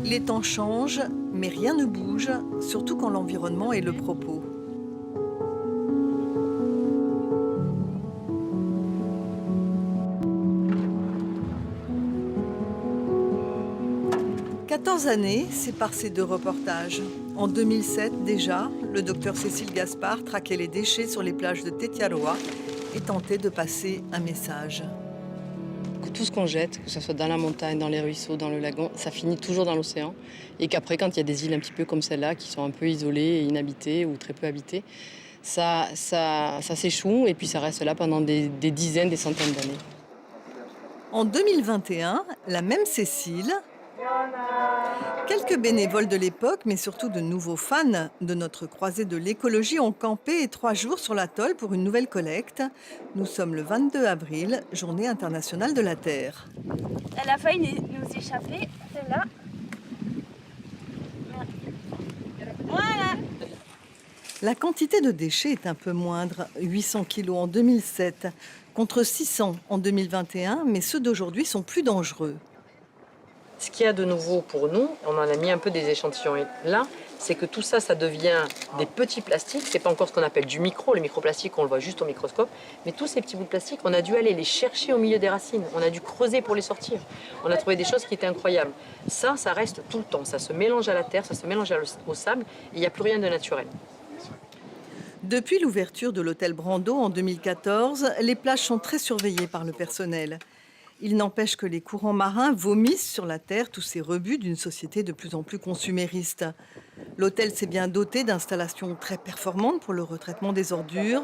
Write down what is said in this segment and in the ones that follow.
Les temps changent, mais rien ne bouge, surtout quand l'environnement est le propos. « 14 années, c'est par ces deux reportages. En 2007, déjà, le docteur Cécile Gaspard traquait les déchets sur les plages de Tetiaroa et tentait de passer un message. Que tout ce qu'on jette, que ce soit dans la montagne, dans les ruisseaux, dans le lagon, ça finit toujours dans l'océan. Et qu'après, quand il y a des îles un petit peu comme celle-là, qui sont un peu isolées et inhabitées ou très peu habitées, ça s'échoue et puis ça reste là pendant des dizaines, des centaines d'années. En 2021, la même Cécile, quelques bénévoles de l'époque, mais surtout de nouveaux fans de notre croisée de l'écologie ont campé 3 jours sur l'atoll pour une nouvelle collecte. Nous sommes le 22 avril, journée internationale de la Terre. Elle a failli nous échapper, celle-là. Voilà. La quantité de déchets est un peu moindre, 800 kilos en 2007, contre 600 en 2021, mais ceux d'aujourd'hui sont plus dangereux. Ce qu'il y a de nouveau pour nous, on en a mis un peu des échantillons là, c'est que tout ça, ça devient des petits plastiques. C'est pas encore ce qu'on appelle du micro. Le microplastique, on le voit juste au microscope. Mais tous ces petits bouts de plastique, on a dû aller les chercher au milieu des racines. On a dû creuser pour les sortir. On a trouvé des choses qui étaient incroyables. Ça reste tout le temps. Ça se mélange à la terre, ça se mélange au sable. Et il n'y a plus rien de naturel. Depuis l'ouverture de l'hôtel Brando en 2014, les plages sont très surveillées par le personnel. Il n'empêche que les courants marins vomissent sur la terre tous ces rebuts d'une société de plus en plus consumériste. L'hôtel s'est bien doté d'installations très performantes pour le retraitement des ordures,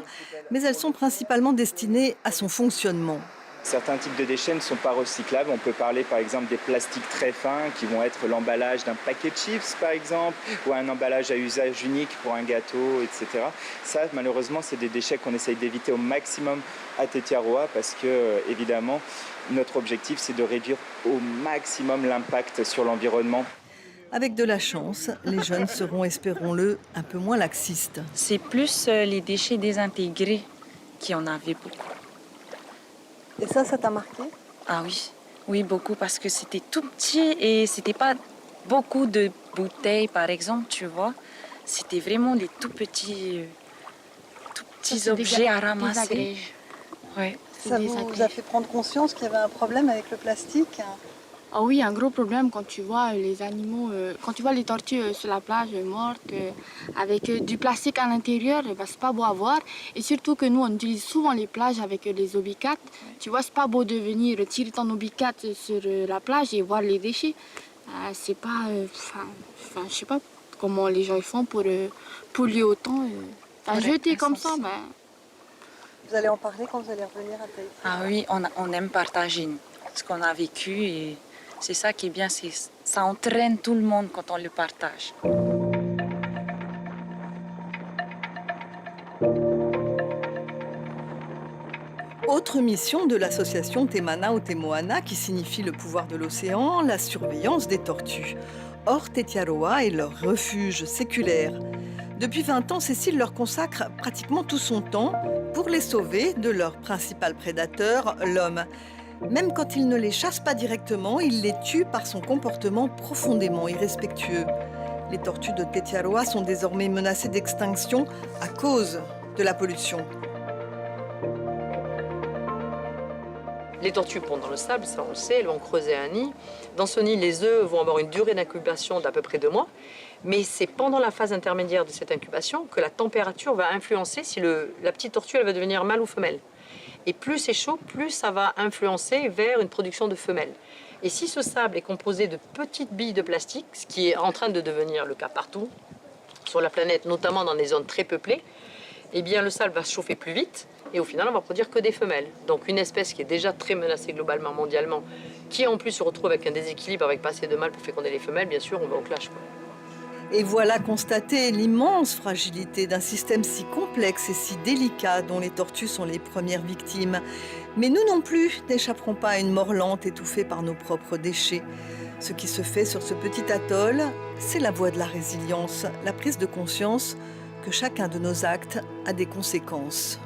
mais elles sont principalement destinées à son fonctionnement. Certains types de déchets ne sont pas recyclables. On peut parler par exemple des plastiques très fins qui vont être l'emballage d'un paquet de chips par exemple, ou un emballage à usage unique pour un gâteau, etc. Ça, malheureusement, c'est des déchets qu'on essaye d'éviter au maximum à Tetiaroa parce que, évidemment, notre objectif, c'est de réduire au maximum l'impact sur l'environnement. Avec de la chance, les jeunes seront, espérons-le, un peu moins laxistes. C'est plus les déchets désintégrés qui en avaient beaucoup. Et ça t'a marqué ? Ah oui, oui, beaucoup, parce que c'était tout petit et c'était pas beaucoup de bouteilles, par exemple, tu vois. C'était vraiment des tout petits objets à ramasser. Ouais. Ça vous a fait prendre conscience qu'il y avait un problème avec le plastique ? Ah oui, un gros problème quand tu vois les animaux, quand tu vois les tortues sur la plage mortes, avec du plastique à l'intérieur, c'est pas beau à voir. Et surtout que nous, on utilise souvent les plages avec les obicates. Tu vois, c'est pas beau de venir tirer ton obicate sur la plage et voir les déchets. C'est pas... je sais pas comment les gens font pour polluer autant. Jeter comme ça, ben... Vous allez en parler quand vous allez revenir à Tahiti ? Ah oui, on aime partager ce qu'on a vécu et c'est ça qui est bien, ça entraîne tout le monde quand on le partage. Autre mission de l'association Temana o Temoana, qui signifie le pouvoir de l'océan, la surveillance des tortues. Or, Tetiaroa est leur refuge séculaire. Depuis 20 ans, Cécile leur consacre pratiquement tout son temps pour les sauver de leur principal prédateur, l'homme. Même quand il ne les chasse pas directement, il les tue par son comportement profondément irrespectueux. Les tortues de Tetiaroa sont désormais menacées d'extinction à cause de la pollution. Les tortues pondent dans le sable, ça on le sait, elles vont creuser un nid. Dans ce nid, les œufs vont avoir une durée d'incubation d'à peu près 2 mois. Mais c'est pendant la phase intermédiaire de cette incubation que la température va influencer si la petite tortue elle va devenir mâle ou femelle. Et plus c'est chaud, plus ça va influencer vers une production de femelles. Et si ce sable est composé de petites billes de plastique, ce qui est en train de devenir le cas partout sur la planète, notamment dans des zones très peuplées, eh bien le sable va se chauffer plus vite et au final on va produire que des femelles. Donc une espèce qui est déjà très menacée globalement, mondialement, qui en plus se retrouve avec un déséquilibre, avec pas assez de mâles pour féconder les femelles, bien sûr on va au clash, quoi. Et voilà constater l'immense fragilité d'un système si complexe et si délicat dont les tortues sont les premières victimes. Mais nous non plus n'échapperons pas à une mort lente étouffée par nos propres déchets. Ce qui se fait sur ce petit atoll, c'est la voie de la résilience, la prise de conscience que chacun de nos actes a des conséquences.